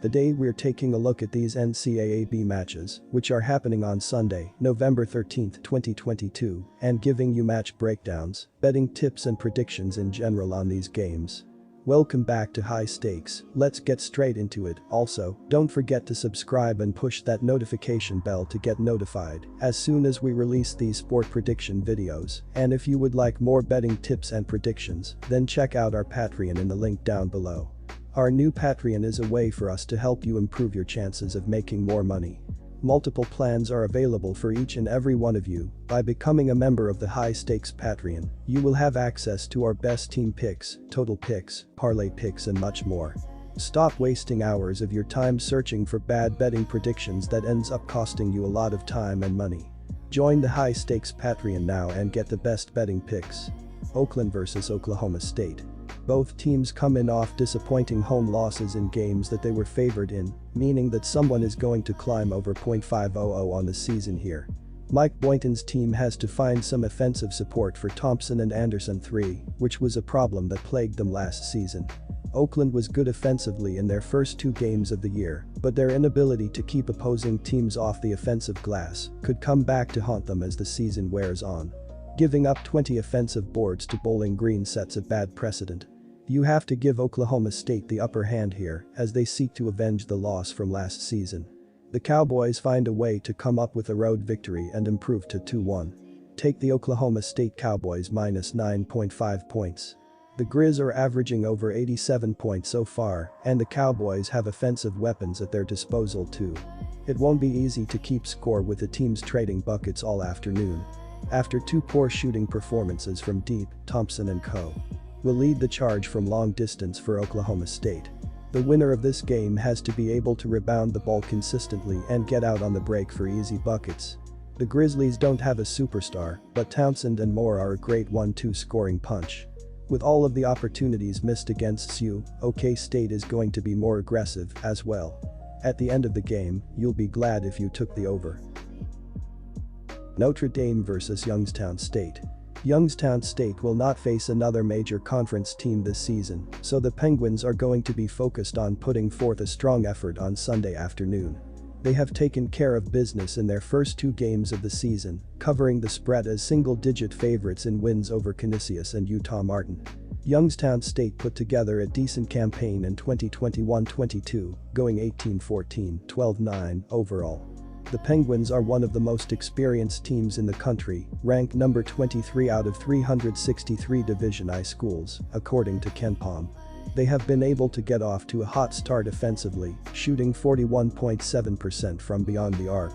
Today we're taking a look at these NCAAB matches, which are happening on Sunday, November 13, 2022, and giving you match breakdowns, betting tips and predictions in general on these games. Welcome back to High Stakes, let's get straight into it. Also, don't forget to subscribe and push that notification bell to get notified as soon as we release these sport prediction videos. And if you would like more betting tips and predictions, then check out our Patreon in the link down below. Our new Patreon is a way for us to help you improve your chances of making more money. Multiple plans are available for each and every one of you. By becoming a member of the High Stakes Patreon, you will have access to our best team picks, total picks, parlay picks and much more. Stop wasting hours of your time searching for bad betting predictions that ends up costing you a lot of time and money. Join the High Stakes Patreon now and get the best betting picks. Oakland vs Oklahoma State. Both teams come in off disappointing home losses in games that they were favored in, meaning that someone is going to climb over .500 on the season here. Mike Boynton's team has to find some offensive support for Thompson and Anderson III, which was a problem that plagued them last season. Oakland was good offensively in their first two games of the year, but their inability to keep opposing teams off the offensive glass could come back to haunt them as the season wears on. Giving up 20 offensive boards to Bowling Green sets a bad precedent. You have to give Oklahoma State the upper hand here as they seek to avenge the loss from last season. The Cowboys find a way to come up with a road victory and improve to 2-1. Take the Oklahoma State Cowboys minus 9.5 points. The Grizz are averaging over 87 points so far, and the Cowboys have offensive weapons at their disposal too. It won't be easy to keep score with the teams trading buckets all afternoon. After two poor shooting performances from deep, Thompson and co. will lead the charge from long distance for Oklahoma State. The winner of this game has to be able to rebound the ball consistently and get out on the break for easy buckets. The Grizzlies don't have a superstar, but Townsend and Moore are a great 1-2 scoring punch. With all of the opportunities missed against SU, OK State is going to be more aggressive as well. At the end of the game, you'll be glad if you took the over. Notre Dame vs Youngstown State. Youngstown State will not face another major conference team this season, so the Penguins are going to be focused on putting forth a strong effort on Sunday afternoon. They have taken care of business in their first two games of the season, covering the spread as single-digit favorites in wins over Canisius and Utah Martin. Youngstown State put together a decent campaign in 2021-22, going 18-14, 12-9 overall. The Penguins are one of the most experienced teams in the country, ranked number 23 out of 363 Division I schools, according to KenPom. They have been able to get off to a hot start offensively, shooting 41.7% from beyond the arc.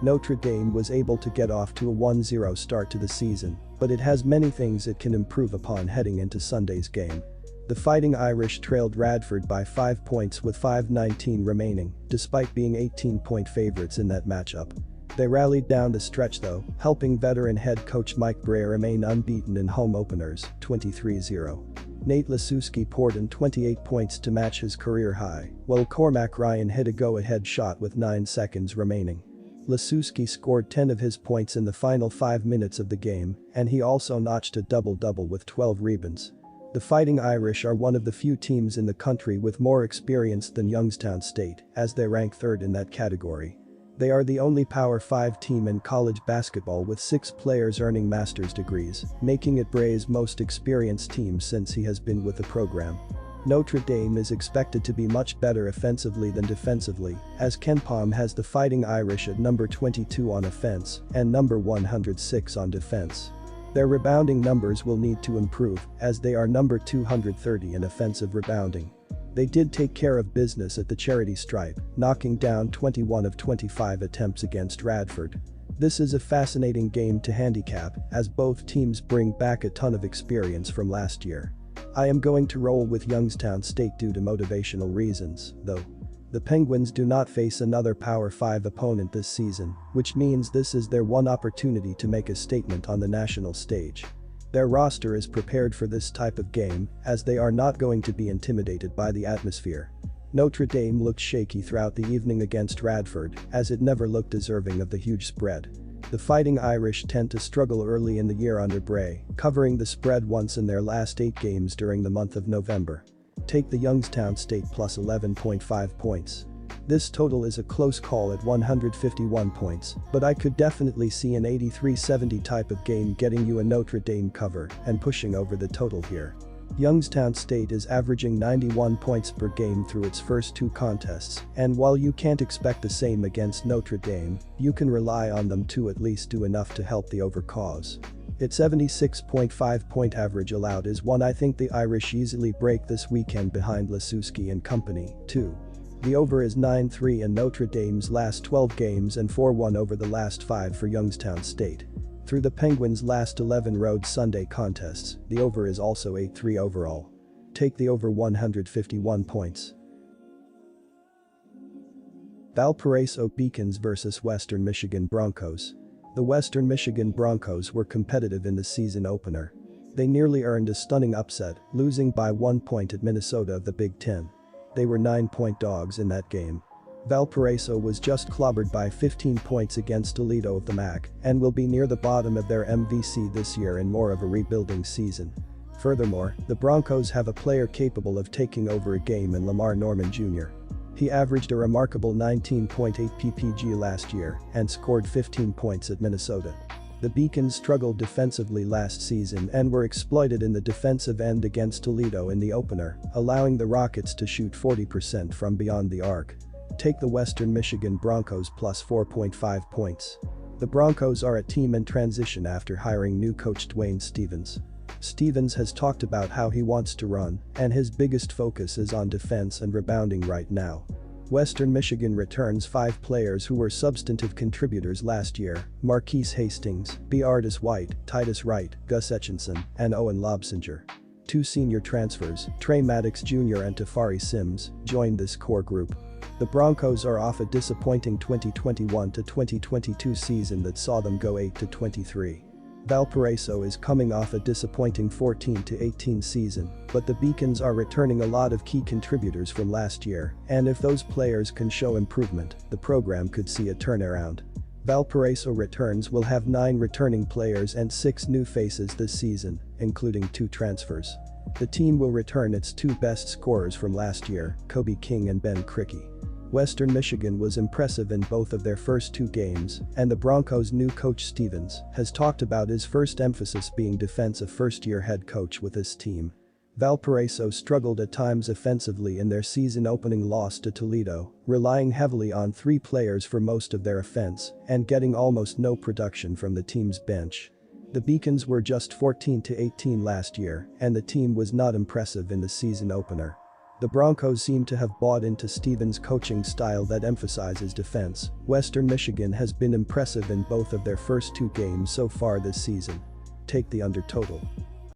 Notre Dame was able to get off to a 1-0 start to the season, but it has many things it can improve upon heading into Sunday's game. The Fighting Irish trailed Radford by 5 points with 5:19 remaining, despite being 18-point favorites in that matchup. They rallied down the stretch though, helping veteran head coach Mike Bray remain unbeaten in home openers, 23-0. Nate Lasewski poured in 28 points to match his career high, while Cormac Ryan hit a go-ahead shot with 9 seconds remaining. Lasewski scored 10 of his points in the final 5 minutes of the game, and he also notched a double-double with 12 rebounds. The Fighting Irish are one of the few teams in the country with more experience than Youngstown State, as they rank third in that category. They are the only Power 5 team in college basketball with 6 players earning master's degrees, making it Bray's most experienced team since he has been with the program. Notre Dame is expected to be much better offensively than defensively, as KenPom has the Fighting Irish at number 22 on offense and number 106 on defense. Their rebounding numbers will need to improve, as they are number 230 in offensive rebounding. They did take care of business at the charity stripe, knocking down 21 of 25 attempts against Radford. This is a fascinating game to handicap, as both teams bring back a ton of experience from last year. I am going to roll with Youngstown State due to motivational reasons, though. The Penguins do not face another Power 5 opponent this season, which means this is their one opportunity to make a statement on the national stage. Their roster is prepared for this type of game, as they are not going to be intimidated by the atmosphere. Notre Dame looked shaky throughout the evening against Radford, as it never looked deserving of the huge spread. The Fighting Irish tend to struggle early in the year under Bray, covering the spread once in their last 8 games during the month of November. Take the Youngstown State plus 11.5 points. This total is a close call at 151 points, but I could definitely see an 83-70 type of game getting you a Notre Dame cover and pushing over the total here. Youngstown State is averaging 91 points per game through its first 2 contests, and while you can't expect the same against Notre Dame, you can rely on them to at least do enough to help the over cause. Its 76.5 point average allowed is one I think the Irish easily break this weekend behind Lasuski and company, too. The over is 9-3 in Notre Dame's last 12 games and 4-1 over the last 5 for Youngstown State. Through the Penguins' last 11 road Sunday contests, the over is also 8-3 overall. Take the over 151 points. Valparaiso Beacons vs Western Michigan Broncos. The Western Michigan Broncos were competitive in the season opener. They nearly earned a stunning upset, losing by 1 point at Minnesota of the Big Ten. They were 9-point dogs in that game. Valparaiso was just clobbered by 15 points against Toledo of the MAC and will be near the bottom of their MVC this year in more of a rebuilding season. Furthermore, the Broncos have a player capable of taking over a game in Lamar Norman Jr. He averaged a remarkable 19.8 ppg last year and scored 15 points at Minnesota. The Beacons struggled defensively last season and were exploited in the defensive end against Toledo in the opener, allowing the Rockets to shoot 40% from beyond the arc. Take the Western Michigan Broncos plus 4.5 points. The Broncos are a team in transition after hiring new coach Dwayne Stevens. Stevens has talked about how he wants to run, and his biggest focus is on defense and rebounding right now. Western Michigan returns 5 players who were substantive contributors last year: Marquise Hastings, B. Artis White, Titus Wright, Gus Etchinson, and Owen Lobsinger. 2 senior transfers, Trey Maddox Jr. and Tafari Sims, joined this core group. The Broncos are off a disappointing 2021-2022 season that saw them go 8-23. Valparaiso is coming off a disappointing 14-18 season, but the Beacons are returning a lot of key contributors from last year, and if those players can show improvement, the program could see a turnaround. Valparaiso returns will have 9 returning players and 6 new faces this season, including 2 transfers. The team will return its 2 best scorers from last year, Kobe King and Ben Krikke. Western Michigan was impressive in both of their first 2 games, and the Broncos' new coach Stevens has talked about his first emphasis being defensive first-year head coach with his team. Valparaiso struggled at times offensively in their season-opening loss to Toledo, relying heavily on 3 players for most of their offense and getting almost no production from the team's bench. The Beacons were just 14-18 last year, and the team was not impressive in the season opener. The Broncos seem to have bought into Stevens' coaching style that emphasizes defense. Western Michigan has been impressive in both of their first 2 games so far this season. Take the under total.